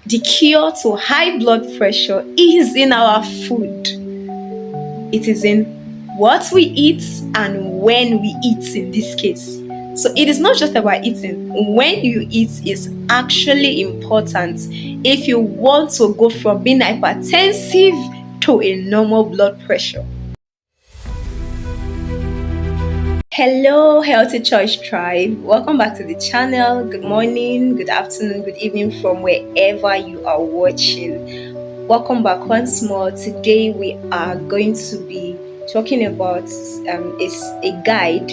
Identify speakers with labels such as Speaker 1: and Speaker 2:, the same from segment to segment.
Speaker 1: The cure to high blood pressure is in our food. It is in what we eat and when we eat in this case. So it is not just about eating. When you eat is actually important if you want to go from being hypertensive to a normal blood pressure. Hello, Healthy Choice Tribe. Welcome back to the channel. Good morning, good afternoon, good evening from wherever you are watching. Welcome back once more. Today we are going to be talking about a guide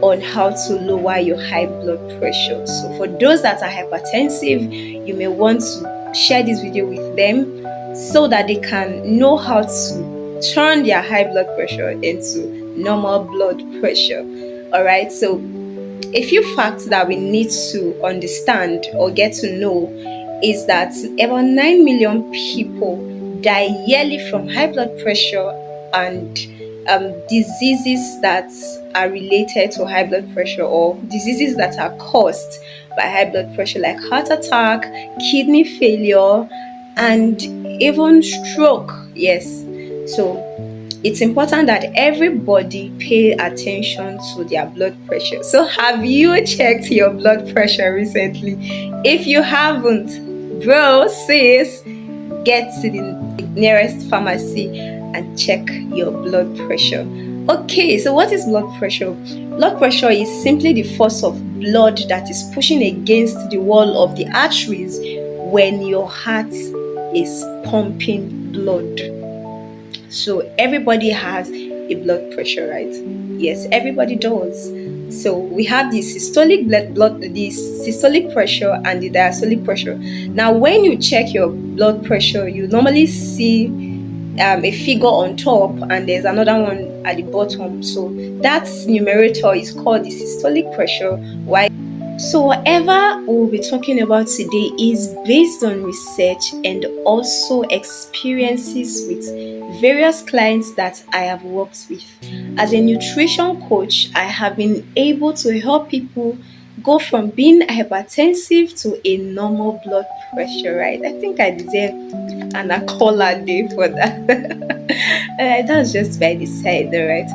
Speaker 1: on how to lower your high blood pressure. So for those that are hypertensive, you may want to share this video with them so that they can know how to turn their high blood pressure into normal blood pressure. All right, so a few facts that we need to understand or get to know is that about 9 million people die yearly from high blood pressure and diseases that are related to high blood pressure, or diseases that are caused by high blood pressure, like heart attack, kidney failure, and even stroke. Yes, so it's important that everybody pay attention to their blood pressure. So have you checked your blood pressure recently? If you haven't, bro, sis, get to the nearest pharmacy and check your blood pressure. Okay, so what is blood pressure? Blood pressure is simply the force of blood that is pushing against the wall of the arteries when your heart is pumping blood. So everybody has a blood pressure, right? Yes, everybody does. So we have the systolic the systolic pressure and the diastolic pressure. Now, when you check your blood pressure, you normally see a figure on top and there's another one at the bottom. So that numerator is called the systolic pressure. Why? So whatever we'll be talking about today is based on research and also experiences with various clients that I have worked with. As a nutrition coach, I have been able to help people go from being hypertensive to a normal blood pressure, right? I think I deserve an accolade day for that. That's just by the side, right?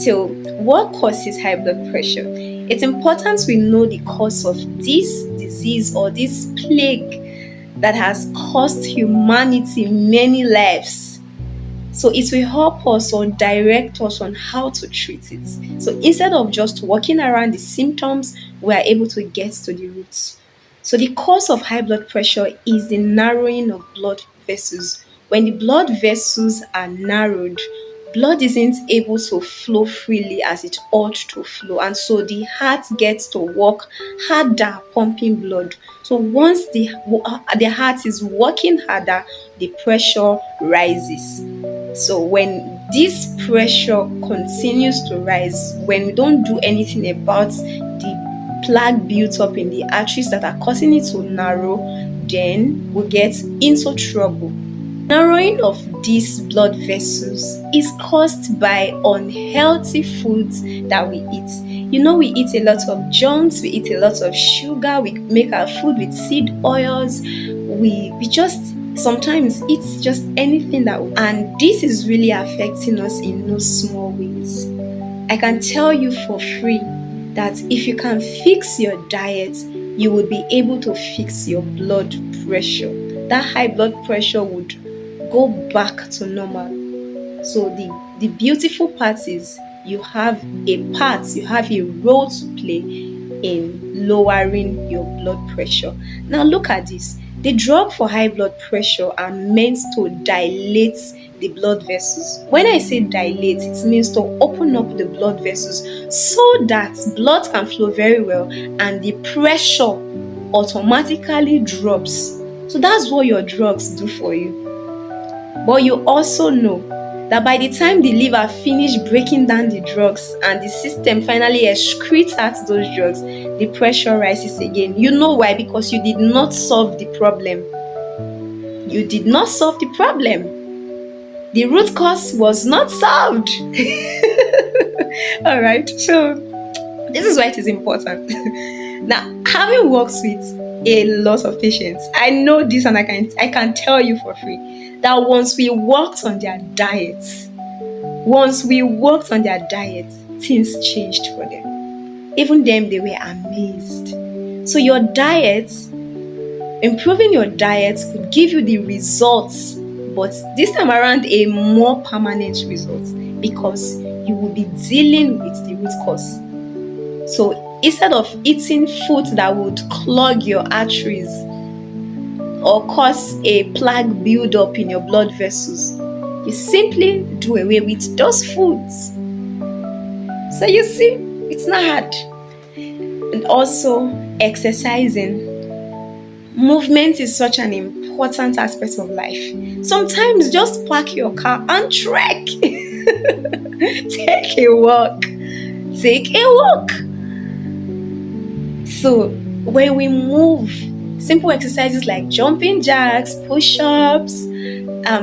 Speaker 1: So, what causes high blood pressure? It's important we know the cause of this disease or this plague that has cost humanity many lives. So it will help us or direct us on how to treat it. So instead of just walking around the symptoms, we are able to get to the roots. So the cause of high blood pressure is the narrowing of blood vessels. When the blood vessels are narrowed, blood isn't able to flow freely as it ought to flow, and so the heart gets to work harder pumping blood. So once the heart is working harder, the pressure rises. So when this pressure continues to rise, when we don't do anything about the plaque built up in the arteries that are causing it to narrow, then we get into trouble. Narrowing of these blood vessels is caused by unhealthy foods that we eat. You know, we eat a lot of junks, we eat a lot of sugar, we make our food with seed oils, we just sometimes eat just anything and this is really affecting us in no small ways. I can tell you for free that if you can fix your diet, you would be able to fix your blood pressure. That high blood pressure would go back to normal. So the beautiful part is you have a role to play in lowering your blood pressure. Now look at this. The drug for high blood pressure are meant to dilate the blood vessels. When I say dilate, it means to open up the blood vessels so that blood can flow very well and the pressure automatically drops. So that's what your drugs do for you. But you also know that by the time the liver finish breaking down the drugs and the system finally excretes out those drugs, the pressure rises again. You know why? Because you did not solve the problem. You did not solve the problem. The root cause was not solved. Alright, so this is why it is important. Now, having worked with a lot of patients. I know this, and I can tell you for free that once we worked on their diet, things changed for them. Even them, they were amazed. So improving your diet could give you the results, but this time around a more permanent result, because you will be dealing with the root cause. So instead of eating food that would clog your arteries or cause a plaque buildup in your blood vessels, you simply do away with those foods. So you see, it's not hard. And also, exercising. Movement is such an important aspect of life. Sometimes just park your car and trek. Take a walk. Take a walk. So when we move, simple exercises like jumping jacks, push-ups,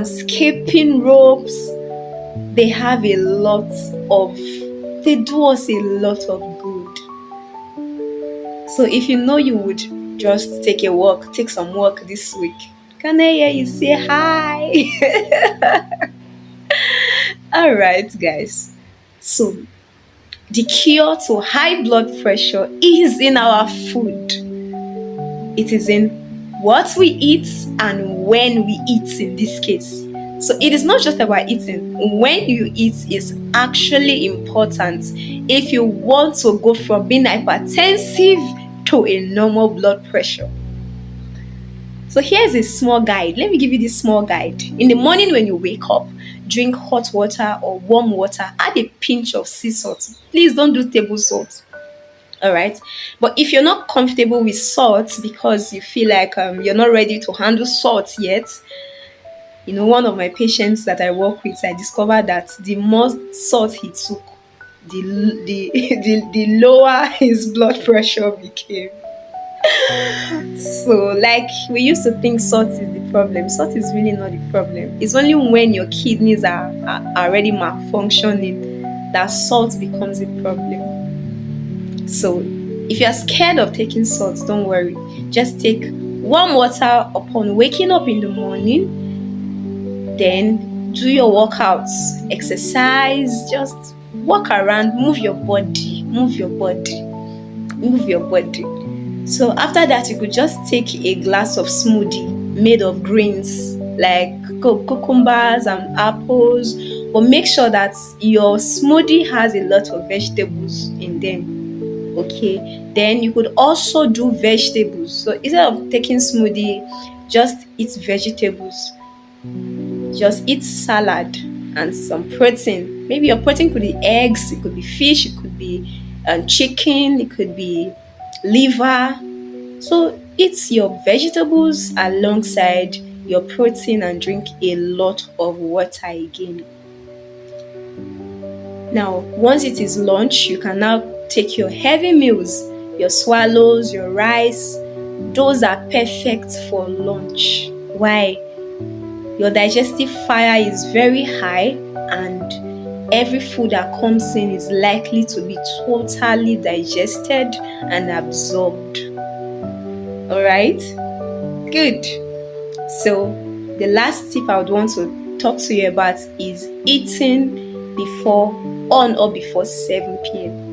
Speaker 1: skipping ropes, they do us a lot of good. So if you know you would just take some walk this week, can I hear you say hi? All right, guys. So the cure to high blood pressure is in our food. It is in what we eat and when we eat in this case. So it is not just about eating. When you eat is actually important if you want to go from being hypertensive to a normal blood pressure. So here's a small guide. Let me give you this small guide. In the morning when you wake up, drink hot water or warm water. Add a pinch of sea salt. Please don't do table salt. All right. But if you're not comfortable with salt because you feel like you're not ready to handle salt yet, one of my patients that I work with, I discovered that the more salt he took, the lower his blood pressure became. So, like, we used to think salt is the problem. Salt is really not the problem. It's only when your kidneys are already malfunctioning that salt becomes a problem. So, if you're scared of taking salt, don't worry. Just take warm water upon waking up in the morning. Then do your workouts, exercise, just walk around, move your body. So after that, you could just take a glass of smoothie made of greens like cucumbers and apples, but make sure that your smoothie has a lot of vegetables in them. Okay, then you could also do vegetables. So instead of taking smoothie, just eat vegetables. Just eat salad and some protein. Maybe your protein could be eggs, it could be fish, it could be chicken, it could be liver. So eat your vegetables alongside your protein and drink a lot of water again. Now, once it is lunch, you can now take your heavy meals, your swallows, your rice. Those are perfect for lunch. Why? Your digestive fire is very high and every food that comes in is likely to be totally digested and absorbed. Alright? Good. So the last tip I would want to talk to you about is eating on or before 7 p.m.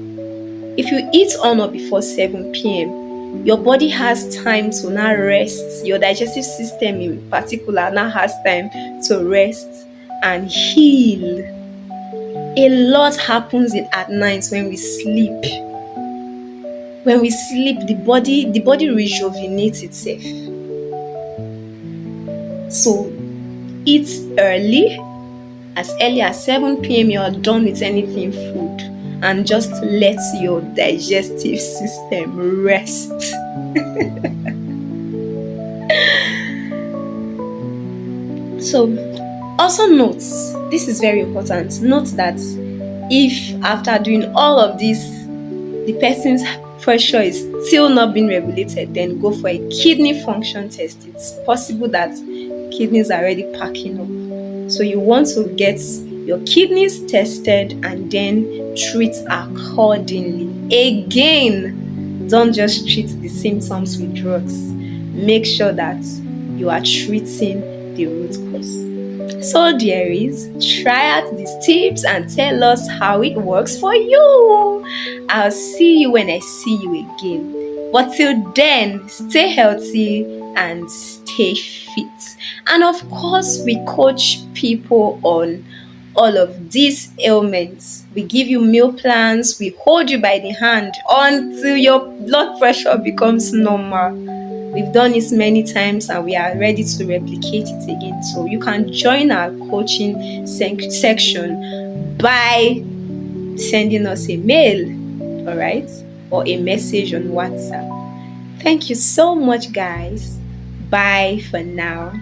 Speaker 1: If you eat on or before 7 p.m., your body has time to now rest. Your digestive system in particular now has time to rest and heal. A lot happens at night when we sleep. When we sleep, the body rejuvenates itself. So eat as early as 7 p.m. you are done with anything food, and just let your digestive system rest. So also note, this is very important, note that if after doing all of this the person's pressure is still not being regulated, then go for a kidney function test. It's possible that kidneys are already packing up. So you want to get your kidneys tested and then treat accordingly. Again, don't just treat the symptoms with drugs. make sure that you are treating the root cause. So, dearies, try out these tips and tell us how it works for you. I'll see you when I see you again. But till then, stay healthy and stay fit. And of course, we coach people on all of these ailments. We give you meal plans, we hold you by the hand until your blood pressure becomes normal. We've done this many times and we are ready to replicate it again. So you can join our coaching section by sending us a mail, all right, or a message on WhatsApp. Thank you so much, guys. Bye for now.